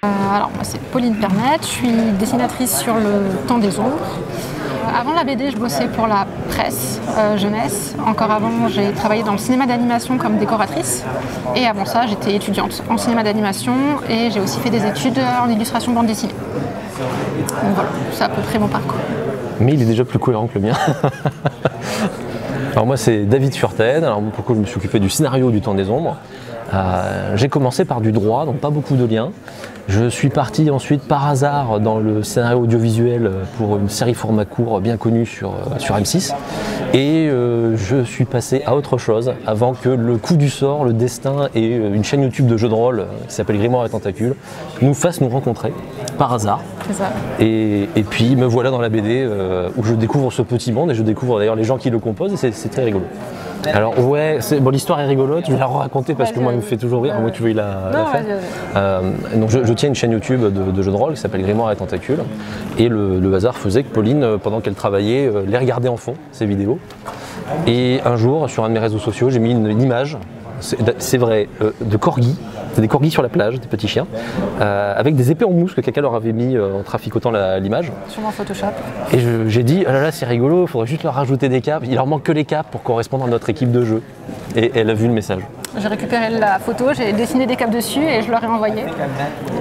Alors moi c'est Pauline Pernet, je suis dessinatrice sur le Temps des Ombres. Avant la BD, je bossais pour la presse jeunesse. Encore avant, j'ai travaillé dans le cinéma d'animation comme décoratrice. Et avant ça, j'étais étudiante en cinéma d'animation et j'ai aussi fait des études en illustration bande dessinée. Donc voilà, c'est à peu près mon parcours. Mais il est déjà plus cohérent que le mien. Alors moi c'est David Furten, alors pourquoi je me suis occupé du scénario du Temps des Ombres. J'ai commencé par du droit, donc pas beaucoup de liens. Je suis parti ensuite par hasard dans le scénario audiovisuel pour une série format court bien connue sur M6. Et je suis passé à autre chose avant que le coup du sort, le destin et une chaîne YouTube de jeux de rôle qui s'appelle Grimoire et Tentacules nous fassent nous rencontrer par hasard. C'est ça. Et puis me voilà dans la BD où je découvre ce petit monde et je découvre d'ailleurs les gens qui le composent et c'est très rigolo. Alors ouais, bon, l'histoire est rigolote, je vais la raconter parce que moi il me fait toujours rire, à moins que tu veuilles la faire. Donc je tiens une chaîne YouTube de jeux de rôle qui s'appelle Grimoire et Tentacules et le hasard faisait que Pauline, pendant qu'elle travaillait, les regardait en fond, ces vidéos. Et un jour, sur un de mes réseaux sociaux, j'ai mis une image, c'est vrai, de corgis. C'est des corgis sur la plage, des petits chiens, avec des épées en mousse que quelqu'un leur avait mis en traficotant l'image. Sûrement Photoshop. Et j'ai dit, ah là là, c'est rigolo, il faudrait juste leur rajouter des capes. Il leur manque que les capes pour correspondre à notre équipe de jeu. Et elle a vu le message. J'ai récupéré la photo, j'ai dessiné des capes dessus et je leur ai envoyé.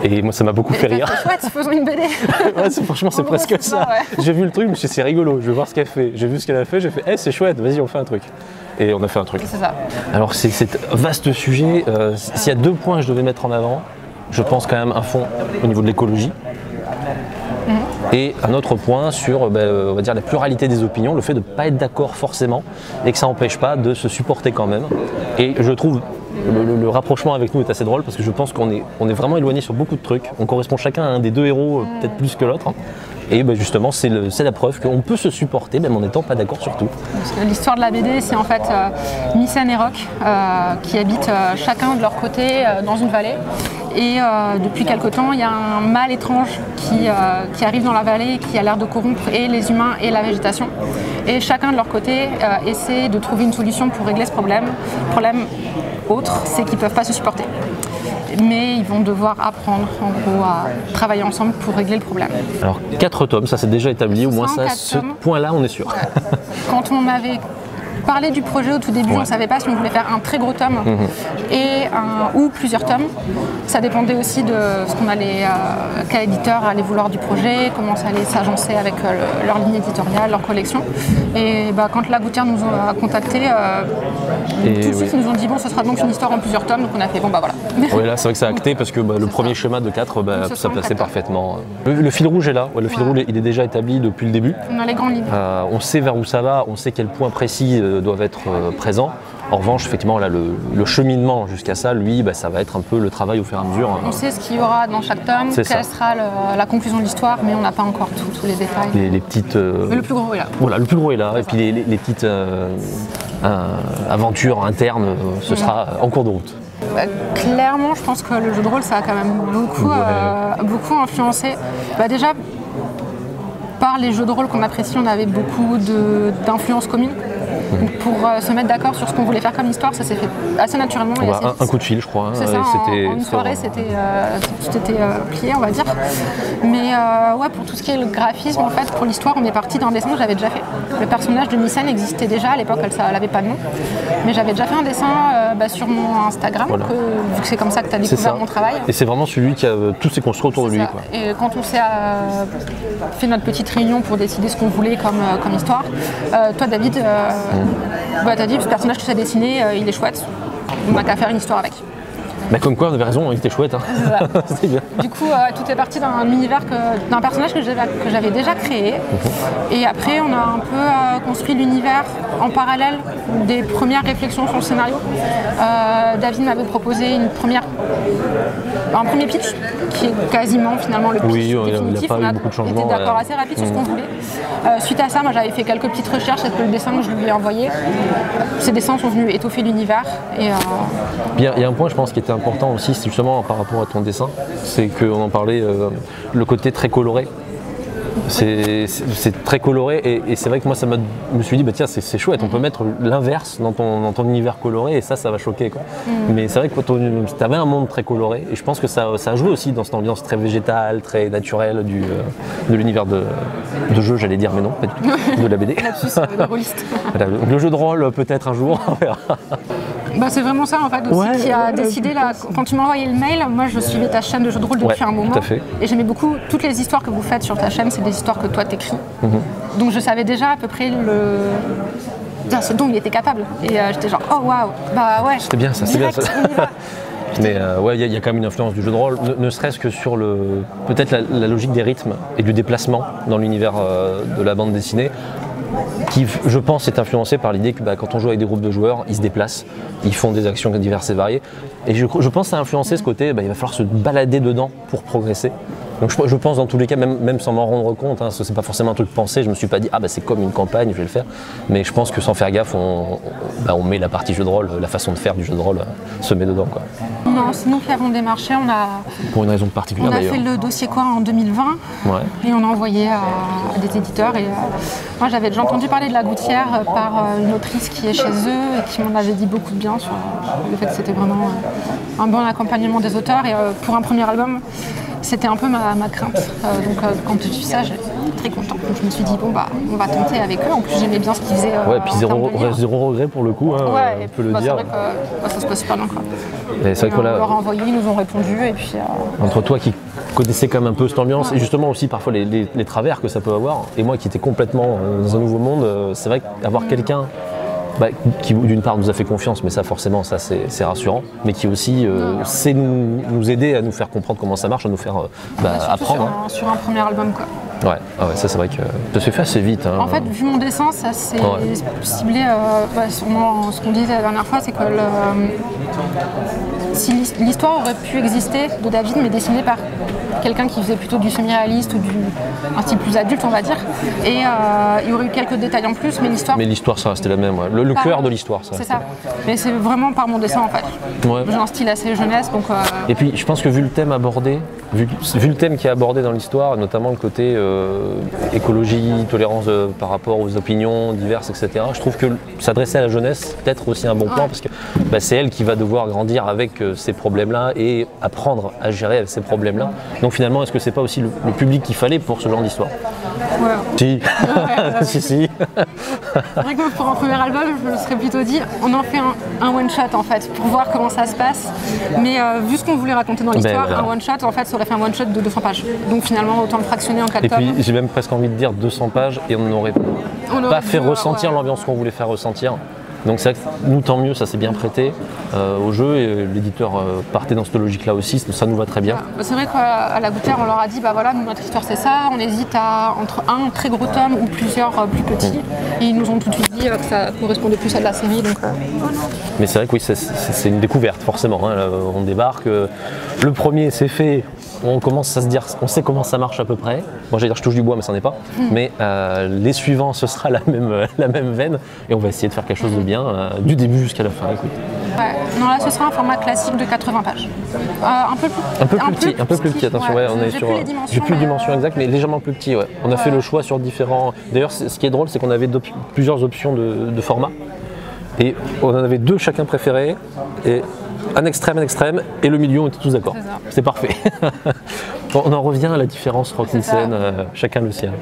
Et moi, ça m'a beaucoup fait rire. C'est chouette, faisons une BD. Ouais, franchement, c'est presque ça. Ouais. J'ai vu le truc, je me suis dit, c'est rigolo, je vais voir ce qu'elle fait. J'ai vu ce qu'elle a fait, j'ai fait, hey, c'est chouette, vas-y, on fait un truc. Et on a fait un truc. C'est ça. Alors c'est vaste sujet, s'il y a 2 points que je devais mettre en avant, je pense quand même un fond au niveau de l'écologie et un autre point sur on va dire la pluralité des opinions, le fait de ne pas être d'accord forcément et que ça n'empêche pas de se supporter quand même. Et je trouve le rapprochement avec nous est assez drôle parce que je pense qu'on est vraiment éloignés sur beaucoup de trucs. On correspond chacun à un des 2 héros, peut-être plus que l'autre. Et justement, c'est la preuve qu'on peut se supporter même en n'étant pas d'accord sur tout. L'histoire de la BD, c'est en fait Micène et Roch qui habitent chacun de leur côté dans une vallée. Et depuis quelque temps, il y a un mal étrange qui arrive dans la vallée et qui a l'air de corrompre et les humains et la végétation. Et chacun de leur côté essaie de trouver une solution pour régler ce problème. Le problème autre, c'est qu'ils ne peuvent pas se supporter. Mais ils vont devoir apprendre en gros à travailler ensemble pour régler le problème. Alors 4 tomes, ça c'est déjà établi, au moins ça, ce point-là on est sûr. Ouais. Quand on avait parlé du projet au tout début, on ne savait pas si on voulait faire un très gros tome ou plusieurs tomes. Ça dépendait aussi de ce qu'on allait, quel éditeur allait vouloir du projet, comment ça allait s'agencer avec leur ligne éditoriale, leur collection. Et quand la Gouttière nous a contactés, tout de suite ils nous ont dit bon, ce sera donc une histoire en plusieurs tomes, donc on a fait bon voilà. Oui, là c'est vrai que ça a acté parce que le premier schéma de 4, ça passait parfaitement. Le fil rouge est là, le fil rouge il est déjà établi depuis le début. On a les grandes lignes. On sait vers où ça va, on sait quels points précis doivent être présents. En revanche, effectivement, là, le cheminement jusqu'à ça, lui, ça va être un peu le travail au fur et à mesure. On sait ce qu'il y aura dans chaque tome, quelle sera la conclusion de l'histoire, mais on n'a pas encore tous les détails. Les petites. Mais le plus gros est là. Voilà, le plus gros est là. Et puis les petites aventures internes, ce sera en cours de route. Clairement, je pense que le jeu de rôle, ça a quand même beaucoup influencé. Déjà, par les jeux de rôle qu'on apprécie, on avait beaucoup d'influences communes. Pour se mettre d'accord sur ce qu'on voulait faire comme histoire, ça s'est fait assez naturellement. Un coup de fil, je crois. C'est ça, en une soirée, tout était plié, on va dire. Mais pour tout ce qui est le graphisme, en fait, pour l'histoire, on est parti d'un dessin que j'avais déjà fait. Le personnage de Micène existait déjà, à l'époque, elle n'avait pas de nom. Mais j'avais déjà fait un dessin sur mon Instagram, vu que c'est comme ça que tu as découvert mon travail. Et c'est vraiment celui qui a tout s'est construit autour de lui. Quoi. Et quand on s'est fait notre petite réunion pour décider ce qu'on voulait comme histoire, toi, David, t'as dit, ce personnage que tu as dessiné, il est chouette, on n'a qu'à faire une histoire avec. Comme quoi, on avait raison, il était chouette. Hein. C'est bien. Du coup, tout est parti d'un univers, d'un personnage que j'avais déjà créé. Et après, on a un peu construit l'univers en parallèle des premières réflexions sur le scénario. David m'avait proposé un premier pitch, qui est quasiment finalement le pitch définitif. Il n'a pas eu beaucoup de changements. On était d'accord assez rapide sur ce qu'on voulait. Suite à ça, moi j'avais fait quelques petites recherches avec le dessin que je lui ai envoyé. Ces dessins sont venus étoffer l'univers. Il y a un point, je pense, qui était important aussi, c'est justement par rapport à ton dessin, c'est qu'on en parlait, le côté très coloré. C'est très coloré et c'est vrai que moi je me suis dit bah tiens c'est chouette, on peut mettre l'inverse dans ton univers coloré et ça va choquer quoi. Mais c'est vrai que tu avais un monde très coloré et je pense que ça a joué aussi dans cette ambiance très végétale, très naturelle de l'univers de jeu, j'allais dire mais non pas du tout, de la BD. Voilà, le jeu de rôle peut-être un jour, on verra. Bah, c'est vraiment ça en fait aussi qui a décidé là. Quand tu m'as envoyé le mail, moi je suivais ta chaîne de jeux de rôle depuis un moment. Tout à fait. Et j'aimais beaucoup toutes les histoires que vous faites sur ta chaîne, c'est des histoires que toi t'écris. Donc je savais déjà à peu près ce dont il était capable. Et j'étais genre oh waouh, bah ouais. C'était bien ça, c'est bien ça. Mais il y a quand même une influence du jeu de rôle, ne serait-ce que sur peut-être la logique des rythmes et du déplacement dans l'univers de la bande dessinée, qui, je pense, est influencé par l'idée que quand on joue avec des groupes de joueurs, ils se déplacent, ils font des actions diverses et variées. Et je pense que ça a influencé ce côté, il va falloir se balader dedans pour progresser. Donc je pense dans tous les cas, même sans m'en rendre compte, hein, c'est pas forcément un truc pensé, je me suis pas dit c'est comme une campagne, je vais le faire. Mais je pense que sans faire gaffe, on met la partie jeu de rôle, la façon de faire du jeu de rôle se met dedans quoi. Non, c'est nous qui avons démarché, pour une raison particulière d'ailleurs. On a fait le dossier en 2020 et on a envoyé à des éditeurs. Et moi j'avais déjà entendu parler de La Gouttière par une autrice qui est chez eux et qui m'en avait dit beaucoup de bien sur le fait que c'était vraiment un bon accompagnement des auteurs. Et pour un premier album, c'était un peu ma crainte. Donc quand j'ai vu ça, j'étais très contente. Donc je me suis dit on va tenter avec eux. En plus j'aimais bien ce qu'ils faisaient. Puis zéro regret pour le coup, hein, on peut le dire. C'est vrai que ça se passe super bien quoi. C'est vrai on leur a envoyé, ils nous ont répondu et puis. Entre toi qui connaissais quand même un peu cette ambiance et justement aussi parfois les travers que ça peut avoir, et moi qui étais complètement dans un nouveau monde, c'est vrai qu'avoir quelqu'un qui d'une part nous a fait confiance, mais ça forcément ça c'est rassurant, mais qui aussi sait nous aider à nous faire comprendre comment ça marche, à nous faire apprendre. Sur un premier album quoi. Ça c'est vrai que ça s'est fait assez vite. Hein. En fait, vu mon dessin, ça s'est ciblé. Ce qu'on disait la dernière fois, c'est que si l'histoire aurait pu exister de David, mais dessinée par quelqu'un qui faisait plutôt du semi-réaliste ou un style plus adulte, on va dire, et il y aurait eu quelques détails en plus, mais l'histoire. Mais l'histoire, ça restait la même. Le cœur de l'histoire, ça. C'est ça. Mais c'est vraiment par mon dessin en fait. J'ai un style assez jeunesse, donc. Et puis, je pense que vu le thème abordé, vu le thème qui est abordé dans l'histoire, notamment le côté écologie, tolérance par rapport aux opinions diverses, etc. Je trouve que s'adresser à la jeunesse, peut-être aussi un bon plan, parce que c'est elle qui va devoir grandir avec ces problèmes-là et apprendre à gérer avec ces problèmes-là. Donc finalement, est-ce que c'est pas aussi le public qu'il fallait pour ce genre d'histoire? Si. Si. C'est vrai que pour un premier album, je me serais plutôt dit, on en fait un one-shot en fait, pour voir comment ça se passe. Mais vu ce qu'on voulait raconter dans l'histoire, un one-shot, en fait, ça aurait fait un one-shot de 200 pages. Donc finalement, autant le fractionner en 4 tomes. Et puis, j'ai même presque envie de dire 200 pages et on n'aurait pas fait ressentir l'ambiance qu'on voulait faire ressentir. Donc c'est vrai que nous, tant mieux, ça s'est bien prêté au jeu et l'éditeur partait dans cette logique-là aussi, ça nous va très bien. C'est vrai qu'à La Gouttière, on leur a dit, nous, notre histoire c'est ça, on hésite entre un très gros tome ou plusieurs plus petits. Et ils nous ont tout de suite dit que ça correspondait plus à de la série. Donc, Mais c'est vrai que oui, c'est une découverte forcément. Hein. On débarque, le premier c'est fait. On commence à se dire, on sait comment ça marche à peu près. Moi j'allais dire je touche du bois mais ça n'est pas. Mais les suivants ce sera la même veine et on va essayer de faire quelque chose de bien du début jusqu'à la fin. Écoute. Non là ce sera un format classique de 80 pages. Un peu plus petit, attention, on est sur. J'ai plus les dimensions exactes mais légèrement plus petit. On a fait le choix sur différents. D'ailleurs ce qui est drôle c'est qu'on avait plusieurs options de format. Et on en avait 2 chacun préférés. Et un extrême et le milieu, on était tous d'accord. C'est parfait. On en revient à la différence Rock Nielsen, chacun le sien.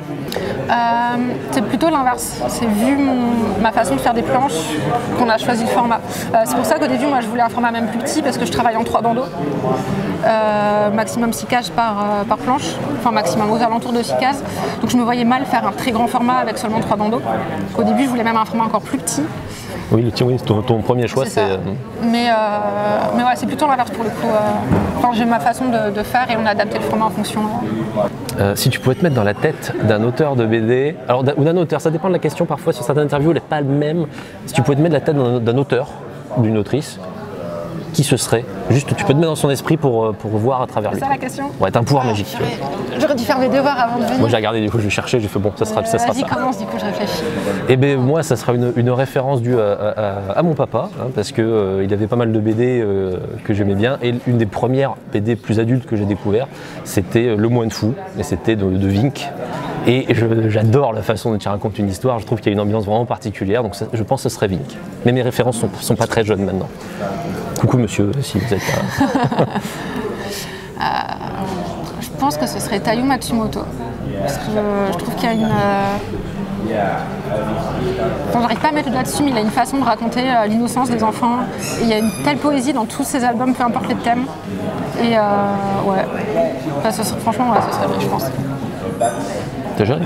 C'est plutôt l'inverse. C'est vu ma façon de faire des planches qu'on a choisi le format. C'est pour ça qu'au début, moi, je voulais un format même plus petit parce que je travaille en 3 bandeaux. Maximum 6 cases par planche, enfin maximum aux alentours de 6 cases. Donc je me voyais mal faire un très grand format avec seulement 3 bandeaux. Au début, je voulais même un format encore plus petit. Oui, ton premier choix, c'est. Mais c'est plutôt l'inverse pour le coup. J'ai ma façon de faire et on a adapté le format en fonction. Si tu pouvais te mettre dans la tête d'un auteur de BD, ou d'un auteur, ça dépend de la question parfois, sur certaines interviews, elle n'est pas le même. Si tu pouvais te mettre dans la tête d'un auteur, d'une autrice, qui ce serait? Juste, tu peux te mettre dans son esprit pour voir à travers lui. C'est ça la question? Ouais, t'as un pouvoir magique. J'aurais dû faire mes devoirs avant de venir. Moi j'ai regardé, du coup je cherchais, j'ai fait bon, ça sera ça. Vas-y, commence, du coup je réfléchis. Et bien moi, ça sera une référence due à mon papa, parce qu'il avait pas mal de BD que j'aimais bien. Et une des premières BD plus adultes que j'ai découvert, c'était Le Moine Fou, et c'était de Vink. Et j'adore la façon dont il raconte une histoire, je trouve qu'il y a une ambiance vraiment particulière, donc ça, je pense que ce serait Vinck. Mais mes références sont pas très jeunes maintenant. Coucou monsieur, si vous êtes là. Je pense que ce serait Taiyo Matsumoto. Parce que je trouve qu'il y a une... Enfin, j'arrive pas à mettre le doigt dessus, mais il a une façon de raconter l'innocence des enfants. Et il y a une telle poésie dans tous ses albums, peu importe les thèmes. Et ouais. Enfin, franchement, ouais, ce serait lui, je pense. T'es jeune ?